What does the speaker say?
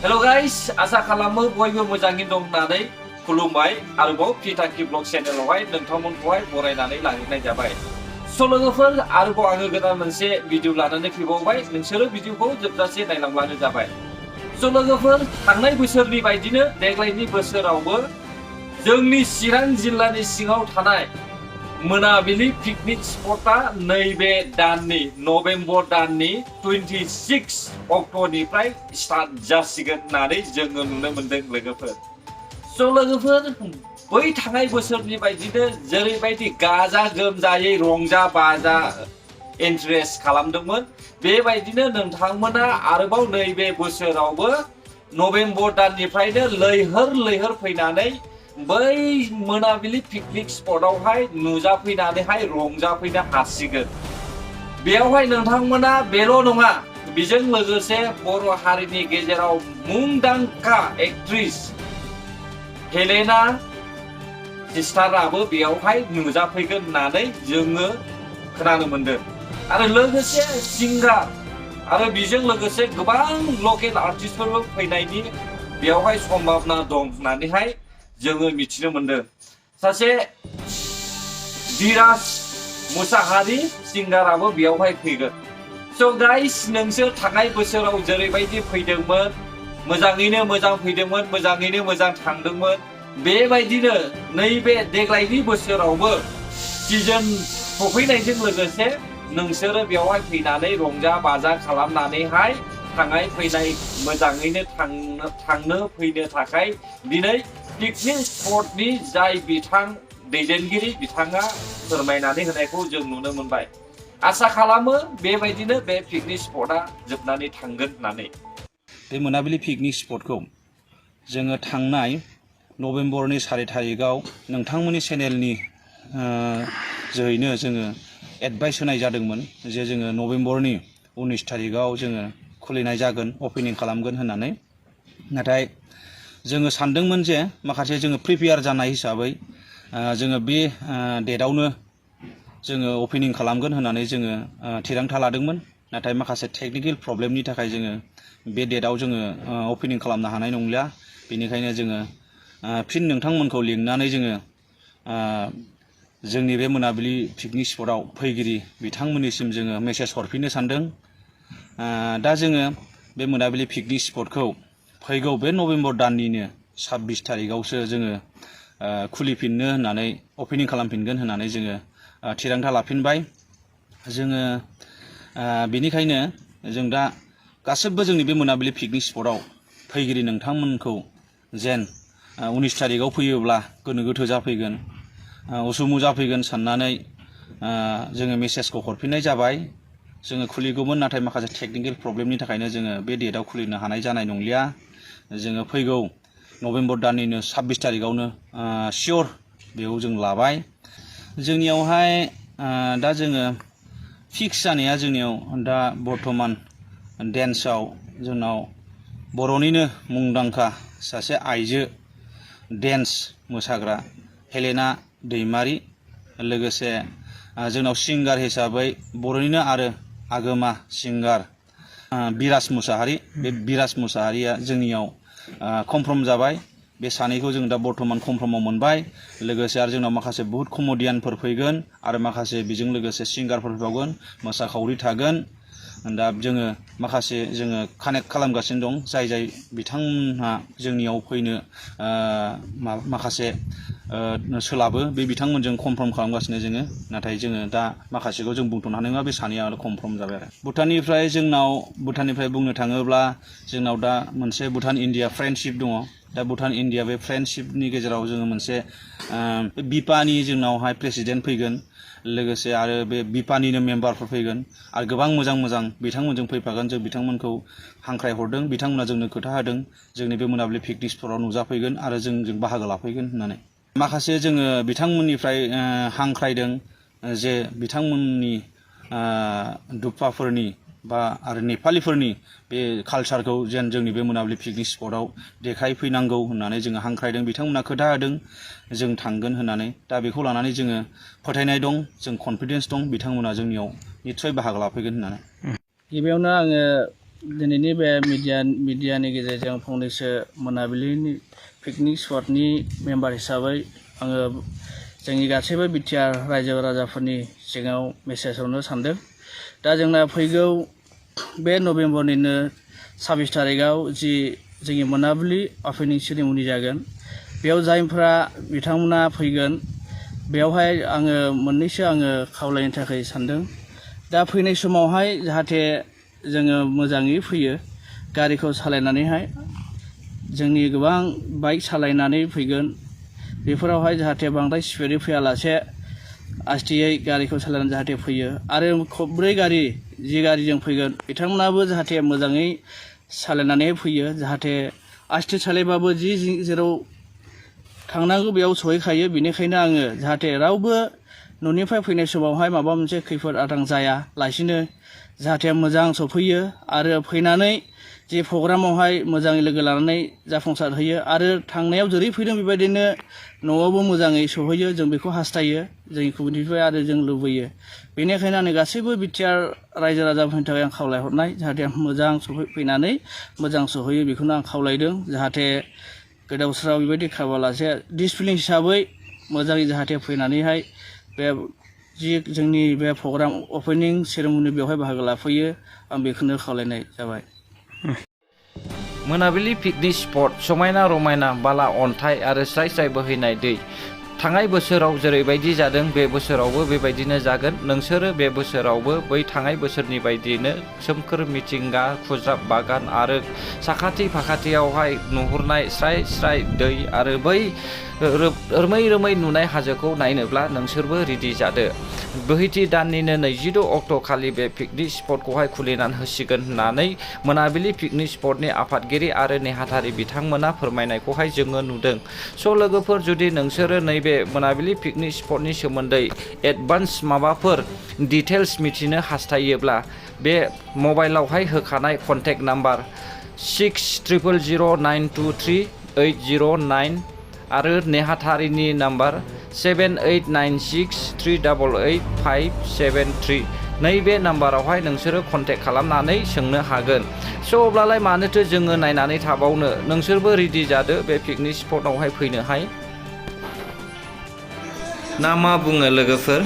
Hello guys, asa खालामो बयबो मोजाङै दं होननानै खुलुमबाय आरोबाव पिटाकि ब्लग चेनेलावहाय नोंथांमोनखौहाय बरायनानै लाहैनाय जाबाय। लोगोफोर आरोबाव आङो गोदान मोनसे भिडिअ लानानै फैबावबाय, नोंसोरो भिडिअखौ जोबजासे नायलांब्लानो जाबाय। लोगोफोर थांनाय बोसोरनि बायदिनो देग्लायनि बोसोरावबो जोंनि चिरां जिल्लानि सिङाव थानाय मोनाबिलि पिकनिक स्पटआ नैबे दाननि नभेम्बर दाननि 26 अक्ट'निफ्राय स्टार्ट जासिगोन होननानै जोङो नुनो मोनदों लोगोफोर। लोगोफोर बै थांनाय बोसोरनि बायदिनो जेरैबायदि गाजा गोमजायै रंजा बाजा इन्ट्रेस्ट खालामदोंमोन, बेबायदिनो नोंथांमोना आरोबाव नैबे बोसोरावबो नभेम्बर दाननिफ्रायनो लैहोर फैनानै बै मोनाबिलि पिकनिक स्पटआवहाय नुजाफैनानैहाय रंजाफैनो हासिगोन। बेयावहाय नोंथांमोना बेल' नङा, बेजों लोगोसे बर' हारिनि गेजेराव मुंदांखा एक्ट्रेस हेलेना सिस्टाराबो बेयावहाय नुजाफैगोन होननानै जोङो खोनानो मोनदों। आरो लोगोसे सिंगार आरो बेजों लोगोसे गोबां लकेल आर्टिस्टफोरबो फैनायनि बेयावहाय सम्भावना दं होननानैहाय जोङो मिथिनो मोनदों। सासे बिराज मुसाहारि सिंगाराबो बेयावहाय फैगोन। गाइस, नोंसोर थांनाय बोसोराव जेरैबायदि फैदोंमोन, मोजाङैनो मोजां फैदोंमोन, मोजाङैनो मोजां थांदोंमोन, बेबायदिनो नैबे देग्लायनि बोसोरावबो सिजन सफैनायजों लोगोसे नोंसोरो बेयावहाय फैनानै रंजा बाजा खालामनानैहाय थांनाय फैनाय मोजाङैनो थांनो फैनो थाखाय दिनै पिकनिक स्पटनि जाय बिथां दैदेनगिरि बिथाङा फोरमायनानै होनायखौ जों नुनो मोनबाय। आसा खालामो बेबायदिनो बे पिकनिक स्पटआ जोबनानै थांगोन होननानै। बे मोनाबिलि पिकनिक स्पटखौ जोङो थांनाय नभेम्बरनि 4 तारिखआव नोंथांमोननि चेनेलनि जोहैनो जोङो एडभाइस होनाय जादोंमोन जे जोङो नभेम्बरनि 19 तारिखआव जोङो खुलिनाय जागोन, अपेनिं खालामगोन होननानै। नाथाय जोङो सानदोंमोन जे माखासे जोङो प्रिपेयार जानाय हिसाबै जोङो बे डेटआवनो जोङो अपेनिं खालामगोन होननानै जोङो थिरांथा लादोंमोन। नाथाय माखासे टेकनिकेल प्रब्लेमनि थाखाय जोङो बे डेटआव जोङो अपेनिं खालामनो हानाय नंलिया। बेनिखायनो जोङो फिन नोंथांमोनखौ लिंनानै जोङो जोंनि बे मोनाबिलि पिकनिक स्पटआव फैगिरि बिथांमोननिसिम जोङो मेसेज हरफिननो सानदों। दा जोङो बे मोनाबिलि पिकनिक स्पटखौ फैगौ बे नभेम्बर दाननिनो 26 तारिखआवसो जोङो खुलिफिननो होननानै अपेनिं खालामफिनगोन होननानै जोङो थिरांथा लाफिनबाय। जोङो बेनिखायनो जों दा गासिबो जोंनि बे मोनाबिलि पिकनिक स्पटआव फैगिरि नोंथांमोनखौ जेन 19 तारिखआव फैयोब्ला गोनो गोथो जाफैगोन, उसुमु जाफैगोन साननानै जोङो मेसेजखौ हरफिननाय जाबाय। जोङो खुलिगौमोन, नाथाय माखासे टेकनिकेल प्रब्लेमनि थाखायनो जोङो बे डेटआव खुलिनो हानाय जानाय नंलिया। जोङो फैगौ नभेम्बर दाननिनो 26 तारिखआवनो सियर बेयाव जों लाबाय। जोंनियावहाय दा जोङो फिक्स जानाया जोंनियाव दा बर्थमान डेन्सआव जोंनाव बर'निनो मुंदांखा सासे आइजो डेन्स मोसाग्रा हेलेना दैमारि, लोगोसे जोंनाव सिंगार हिसाबै बर'निनो आरो आगोमा सिंगार बिराज मुसाहारि। बे बिराज मुसाहारिया जोंनियाव कनफार्म जाबाय। बे सानैखौ जों दा बर्थमान कनफार्माव मोनबाय। लोगोसे आरो जोंनाव माखासे बहुत कमेडियानफोर फैगोन आरो माखासे बेजों लोगोसे सिंगारफोर फैबावगोन, मोसाखावरि थागोन। दा जोङो माखासे जोङो कानेक्ट खालामगासिनो दं, जाय बिथांमोनहा जोंनियाव फैनो माखासे सोलाबो, बे बिथांमोनजों कनफार्म खालामगासिनो जोङो। नाथाय जोङो दा माखासेखौ जों बुंथ'नो हानाय नङा, बे सानैया कनफार्म जाबाय आरो। भुटाननिफ्राय बुंनो थाङोब्ला जोंनाव दा मोनसे भुटान इन्डिया फ्रेन्डशिप दङ। दा भुटान इन्डिया बे फ्रेन्डशिपनि गेजेराव जोङो मोनसे बिपानि जोंनावहाय प्रेसिडेन्ट फैगोन, लोगोसे आरो बे बिपानिनो मेम्बारफोर फैगोन आरो गोबां मोजां बिथांमोनजों फैफागोन। जों बिथांमोनखौ हांख्राय हरदों, बिथांमोना जोंनो खोथा होदों जोंनि बे मोनाबिलि पिकनिक स्पटआव नुजाफैगोन आरो जोंजों बाहागो लाफैगोन होननानै। माखासे जोङो बिथांमोननिफ्राय हांख्रायदों जे बिथांमोननि दुप्पाफोरनि बा आरो नेपालिफोरनि बे कालचारखौ जेन जोंनि बे मोनाबिलि पिकनिक स्पटआव देखायफैनांगौ होननानै जोङो हांख्रायदों। बिथांमोना खोथा होदों जों थांगोन होननानै। दा बेखौ लानानै जोङो फोथायनाय दं, जों कनफिडेन्स दं बिथांमोना जोंनियाव निस्सय बाहागो लाफैगोन होननानै। गिबियावनो आङो दिनैनि बे मिडियानि गेजेरजों फंनैसो मोनाबिलिनि पिकनिक स्पटनि मेम्बार हिसाबै आङो जोंनि गासैबो बिटिआर रायजो राजाफोरनि सिगाङाव मेसेज हरनो सानदों। दा जोंना फैगौ बे नभेम्बरनिनो 26 तारिखआव जि जोंनि मोनाबिलि अपेनिं सेरेमनि जागोन, बेयाव जायफ्रा बिथांमोना फैगोन बेयावहाय आङो मोननैसो खावलायनो थाखाय सानदों। दा फैनाय समावहाय जाहाथे जोङो मोजाङै फैयो, गारिखौ सालायनानैहाय जोंनि गोबां बाइक सालायनानै फैगोन, बेफोरावहाय जाहाथे बांद्राय स्पिडै फैयालासे आस्थियै गारिखौ सालायनानै जाहाथे फैयो। आरो खबब्रै गारि जि गारिजों फैगोन बिथांमोनाबो जाहाथे मोजाङै सालायनानै फैयो, जाहाथे आस्थे सालायबाबो जेराव थांनांगौ बेयाव सहैखायो। बेनिखायनो आङो जाहाथे रावबो न'निफ्राय फैनाय समावहाय माबा मोनसे खैफोद आदां जायालासिनो जाहाथे मोजां सफैयो आरो फैनानै जे प्रग्रामावहाय मोजाङै लोगो लानानै जाफुंसार होयो आरो थांनायाव जेरै फैदों बेबायदिनो न'आवबो मोजाङै सहैयो, जों बेखौ हास्थायो जोंनि कमिटिनिफ्राय आरो जों लुबैयो। बेनिखायनो आं गासैबो बिटिआर रायजो राजाफोरनि थाखाय आं खावलायहरनाय, जाहाथे मोजां फैनानै मोजां सहैयो बेखौनो आं खावलायदों। जाहाथे गोदाव सोराव बेबायदि खालामालासे डिसिप्लिन हिसाबै मोजाङै जाहाथे फैनानैहाय बे जि जोंनि बे प्रग्राम अपेनिं सेरेमनि बेवहाय बाहागो लाफैयो, आं बेखौनो खावलायनाय जाबाय। मोनाबिलि पिकनिक स्पट, समायना रमायना बाला अन्थाइ आरो स्राय स्राय बोहैनाय दै। थांनाय बोसोराव जेरैबायदि जादों बे बोसोरावबो बेबायदिनो जागोन। नोंसोरो बे बोसोरावबो बै थांनाय बोसोरनि बायदियैनो सोमखोर मिथिंगा, खुज्राब बागान आरो साखाथि फाखाथियावहाय नुहुरनाय स्राय स्राय दै आरो बै रोमै रोमै नुनाय हाजोखौ नायनोब्ला नोंसोरबो रेडि जादो। बोहैथि दाननिनो 22 अक्ट' खालि बे पिकनिक स्पटखौहाय खुलिनानै होसिगोन होननानै मोनाबिलि पिकनिक स्पटनि आफादगिरि आरो नेहाथारि बिथांमोना फोरमायनायखौहाय जोङो नुदों। स' लोगोफोर, जुदि नोंसोरो नैबे मोनाबिलि पिकनिक स्पटनि सोमोन्दै एडभान्स माबाफोर डिटेल्स मिथिनो हास्थायोब्ला बे मबाइलावहाय होखानाय कन्टेक्ट नाम्बार 6000923809 आरो नेहाथारिनि नाम्बार 7896388573 नैबे नाम्बारावहाय नोंसोरो कन्टेक्ट खालामनानै सोंनो हागोन। स' अब्लालाय मानोथो जोङो नायनानै थाबावनो, नोंसोरबो रेडि जादो बे पिकनिक स्पटआवहाय फैनोहाय। ना मा बुङो लोगोफोर?